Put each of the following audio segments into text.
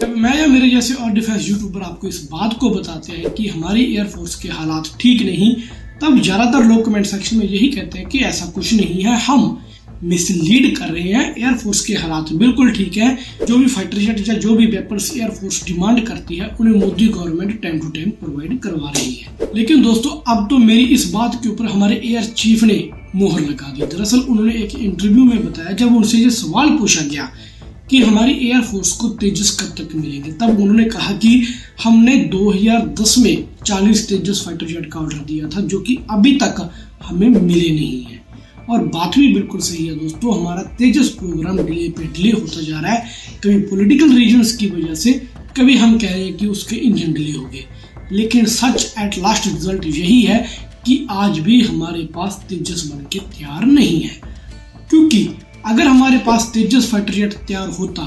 जब मैं या मेरे जैसे और डिफेंस यूट्यूबर आपको इस बात को बताते हैं कि हमारी एयरफोर्स के हालात ठीक नहीं, तब ज़्यादातर लोग कमेंट सेक्शन में यही कहते हैं कि ऐसा कुछ नहीं है, हम मिसलीड कर रहे हैं, एयरफोर्स के हालात बिल्कुल ठीक है। जो भी फाइटर जेट या जो भी वेपन्स एयरफोर्स डिमांड करती है उन्हें Modi government time to time provide करवा रही है। लेकिन दोस्तों, अब तो मेरी इस बात के ऊपर हमारे एयर चीफ ने मोहर लगा दी। दरअसल उन्होंने एक इंटरव्यू में बताया, जब उनसे ये सवाल पूछा गया कि हमारी एयरफोर्स को तेजस कब तक मिलेंगे, तब उन्होंने कहा कि हमने 2010 में 40 तेजस फाइटर जेट का ऑर्डर दिया था, जो कि अभी तक हमें मिले नहीं है। और बात भी बिल्कुल सही है दोस्तों, हमारा तेजस प्रोग्राम डिले पे डिले होता जा रहा है। कभी पॉलिटिकल रीजंस की वजह से, कभी हम कह रहे हैं कि उसके इंजन डिले हो गए, लेकिन सच एट लास्ट रिजल्ट यही है कि आज भी हमारे पास तेजस बन के तैयार नहीं है। क्योंकि अगर हमारे पास तेजस फाइटर जेट तैयार होता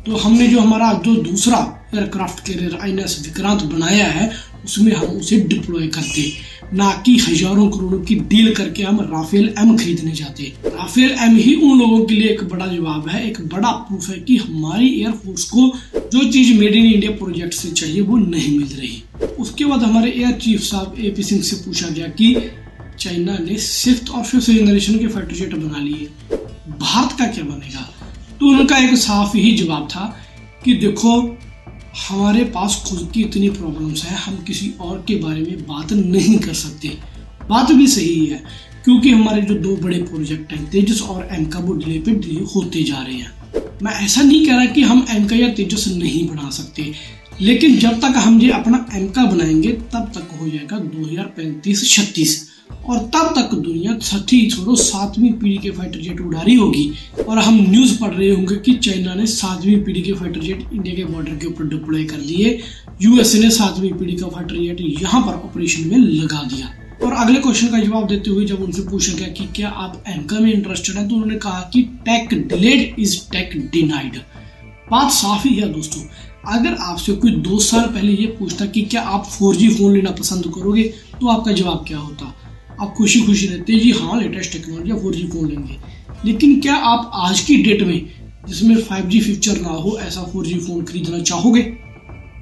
तो हमने जो हमारा जो दूसरा एयरक्राफ्ट कैरियर INS विक्रांत बनाया है उसमें हम उसे डिप्लॉय करते, ना कि हजारों करोड़ों की डील करके हम राफेल M खरीदने जाते। राफेल M ही उन लोगों के लिए एक बड़ा जवाब है, एक बड़ा प्रूफ है कि हमारी एयरफोर्स को जो चीज मेड इन इंडिया प्रोजेक्ट से चाहिए वो नहीं मिल रही। उसके बाद हमारे एयर चीफ साहब AP सिंह से पूछा गया कि चाइना ने 6th और 5th जनरेशन के फाइटर जेट बना लिए, भारत का क्या बनेगा? तो उनका एक साफ ही जवाब था कि देखो, हमारे पास खुद की इतनी प्रॉब्लम्स हैं, हम किसी और के बारे में बात नहीं कर सकते। बात भी सही है, क्योंकि हमारे जो दो बड़े प्रोजेक्ट हैं तेजस और M का, वो डिले पे डिले होते जा रहे हैं। मैं ऐसा नहीं कह रहा कि हम M का या तेजस नहीं बना सकते, लेकिन जब तक हम ये अपना M का बनाएंगे तब तक हो जाएगा 2035-36, और तब तक दुनिया 7वीं पीढ़ी के फाइटर जेट उड़ा रही होगी। और हम न्यूज़ पढ़ रहे होंगे कि चाइना ने 7वीं पीढ़ी के फाइटर जेट इंडिया के बॉर्डर के ऊपर डिप्लॉय कर दिए, USA ने 7वीं पीढ़ी का फाइटर जेट यहाँ पर ऑपरेशन में लगा दिया। और अगले क्वेश्चन का जवाब देते हुए जब उनसे पूछा गया कि क्या आप एमका में इंटरेस्टेड हैं, तो उन्होंने कहा कि take delayed is take denied. बात साफ ही है दोस्तों, अगर आपसे कोई 2 साल पहले ये पूछता कि क्या आप 4G फोन लेना पसंद करोगे, तो आपका जवाब क्या होता? आप खुशी खुशी रहते जी हाँ, लेटेस्ट टेक्नोलॉजी 4G फोन लेंगे। लेकिन क्या आप आज की डेट में, जिसमें 5G फीचर ना हो, ऐसा 4G फोन खरीदना चाहोगे?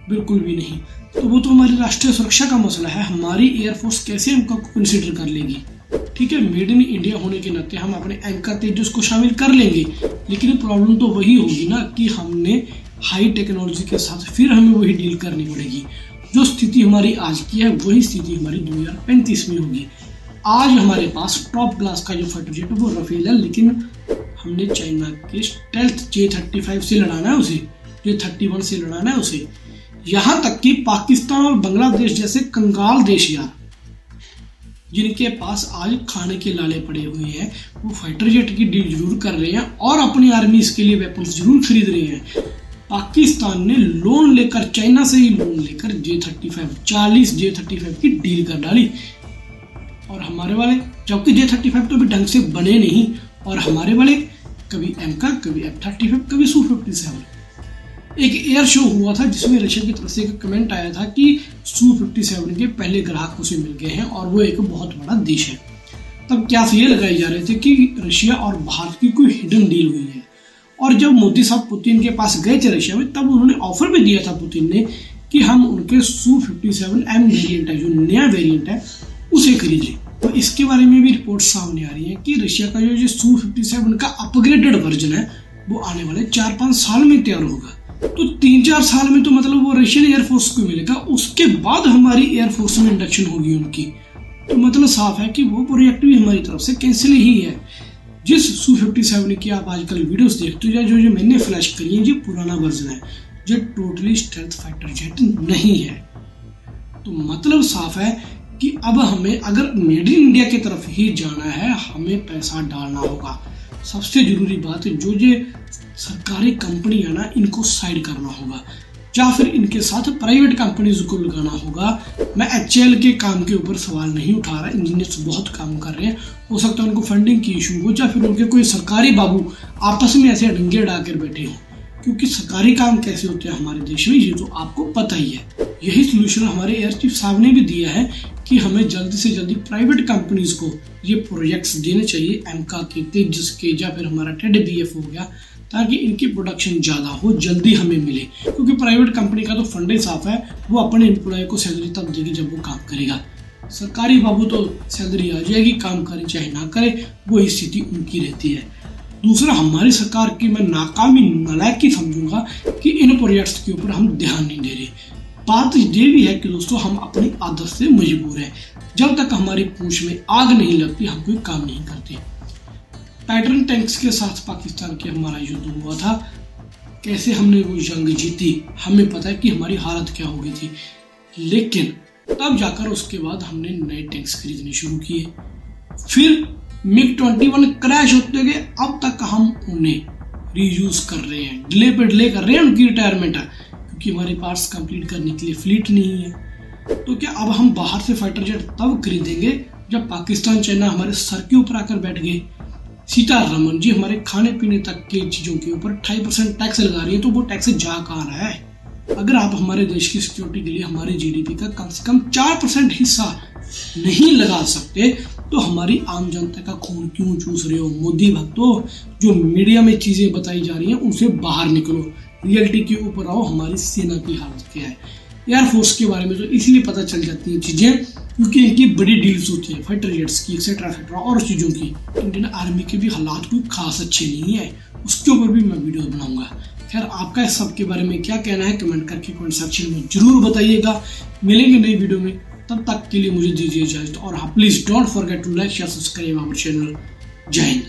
बिल्कुल भी नहीं। तो वो तो हमारी राष्ट्रीय सुरक्षा का मसला है, हमारी एयरफोर्स कैसे एमका को कंसिडर कर लेगी? ठीक है, मेड इन इंडिया होने के नाते हम अपने एमका तेजस को शामिल कर लेंगे, लेकिन प्रॉब्लम तो वही होगी ना कि हमने हाई टेक्नोलॉजी के साथ फिर हमें वही डील करनी पड़ेगी। जो स्थिति हमारी आज की है वही स्थिति हमारी 2035 में होगी। आज हमारे पास टॉप क्लास का जो फाइटर जेट है वो राफेल है, लेकिन हमने चाइना के स्टेल्थ J-35 से लड़ाना है उसे, J-31 से लड़ाना है उसे। यहाँ तक कि पाकिस्तान और बांग्लादेश जैसे कंगाल देश यार, जिनके पास आज खाने के लाले पड़े हुए हैं, वो फाइटर जेट की डील जरूर कर रहे हैं और अपनी आर्मी इसके लिए वेपन्स जरूर खरीद रहे हैं। पाकिस्तान ने लोन लेकर, चाइना से ही लोन लेकर J-35 40 J-35 की डील कर डाली, और हमारे वाले, जबकि J-35 तो भी ढंग से बने नहीं, और हमारे वाले कभी एमका, कभी F-35, कभी Su-57। एक एयर शो हुआ था जिसमें रशिया की तरफ से एक कमेंट आया था कि Su-57 के पहले ग्राहक उसे मिल गए हैं और वो एक बहुत बड़ा देश है। तब क्या ये लगाए जा रहे थे कि रशिया और भारत की कोई हिडन डील हुई है। और जब मोदी साहब पुतिन के पास गए थे रशिया में, तब उन्होंने ऑफर भी दिया था पुतिन ने कि हम उनके Su-57M वेरिएंट है, जो नया वेरिएंट है, उसे खरीद लें। तो इसके बारे में भी रिपोर्ट सामने आ रही है कि रशिया का जो Su-57 का अपग्रेडेड वर्जन है वो आने वाले 4-5 साल में तैयार होगा। तो 3-4 साल में तो मतलब वो रशियन एयरफोर्स को मिलेगा, उसके बाद हमारी एयरफोर्स में इंडक्शन होगी उनकी। तो मतलब साफ है कि वो प्रोजेक्ट भी हमारी तरफ से कैंसिल ही है। जिस Su-57 की आप आजकल वीडियोस देखते हो या जो मैंने फ्लैश करी है, ये पुराना वर्जन है, जो टोटली स्टेल्थ फाइटर जेट नहीं है। तो मतलब साफ है कि अब हमें अगर मेड इन इंडिया की तरफ ही जाना है, हमें पैसा डालना होगा। सबसे जरूरी बात है, जो ये सरकारी कंपनी है ना, इनको साइड करना होगा, या फिर इनके साथ प्राइवेट कंपनीज को लगाना होगा। मैं HAL के काम के ऊपर सवाल नहीं उठा रहा, इंजीनियर्स बहुत काम कर रहे हैं, हो सकता है उनको फंडिंग की इशू हो, या फिर उनके कोई सरकारी बाबू आपस में ऐसे डंगे डाकर बैठे हों, क्योंकि सरकारी काम कैसे होते हैं हमारे देश में ये तो आपको पता ही है। यही सोल्यूशन हमारे एयर चीफ साहब ने भी दिया है कि हमें जल्दी से जल्दी प्राइवेट कंपनीज को ये प्रोजेक्ट्स देने चाहिए, एमका के, तेजस के, या फिर हमारा TED BF हो गया, ताकि इनकी प्रोडक्शन ज़्यादा हो, जल्दी हमें मिले। क्योंकि प्राइवेट कंपनी का तो फंड ही साफ है, वो अपने एम्प्लॉय को सैलरी तब देगी जब वो काम करेगा। सरकारी बाबू तो सैलरी आ जाएगी, काम करे चाहे ना करे, वो स्थिति उनकी रहती है। दूसरा, हमारी सरकार की मैं नाकामी नालायकी समझूंगा कि इन प्रोजेक्ट्स के ऊपर हम ध्यान नहीं दे रहे। बात ये भी है कि दोस्तों, हम अपनी आदत से मजबूर हैं। जब तक हमारी पूंछ में आग नहीं लगती हम कोई काम नहीं करते। पैटर्न टैंक्स के साथ पाकिस्तान के हमारा युद्ध हुआ था, कैसे हमने वो जंग जीती हमें पता है कि हमारी हालत क्या हो गई थी। लेकिन तब जाकर उसके बाद हमने नए टैंक्स खरीदने शुरू किए, फिर MiG-21 क्रैश होते गए, अब तक हम उन्हें रीयूज कर रहे हैं, डिले पे डिले कर रहे हैं उनकी रिटायरमेंट, क्योंकि हमारे पास कंप्लीट करने के लिए फ्लीट नहीं है। तो क्या अब हम बाहर से फाइटर जेट तब खरीदेंगे जब पाकिस्तान चाइना हमारे सर के ऊपर आकर बैठ गए। सीतारमन जी हमारे खाने पीने तक की चीजों के ऊपर 2.5% टैक्स लगा रही है, तो वो टैक्स जा कहाँ रहा है? अगर आप हमारे देश की सिक्योरिटी के लिए हमारे जीडीपी का कम से कम 4% हिस्सा नहीं लगा सकते, तो हमारी आम जनता का खून क्यों चूस रहे हो? मोदी भक्तों, जो मीडिया में चीजें बताई जा रही हैं उनसे बाहर निकलो, रियलिटी के ऊपर आओ। हमारी सेना की हालत क्या है, एयरफोर्स के बारे में तो इसलिए पता चल जाती हैं चीजें क्योंकि इनकी बड़ी डील्स होती है, फाइटर जेट्स की एक्सेट्रा एक्सेट्रा और चीजों की। इंडियन आर्मी के भी हालात कोई खास अच्छे नहीं है, उसके ऊपर भी मैं वीडियो बनाऊंगा। खैर, आपका इस सब के बारे में क्या कहना है कमेंट करके कमेंट सेक्शन में जरूर बताइएगा। मिलेंगे नई वीडियो में, तब तक के लिए मुझे दीजिए इजाजत। और हाँ, please don't forget to like share subscribe our channel. जय हिंद।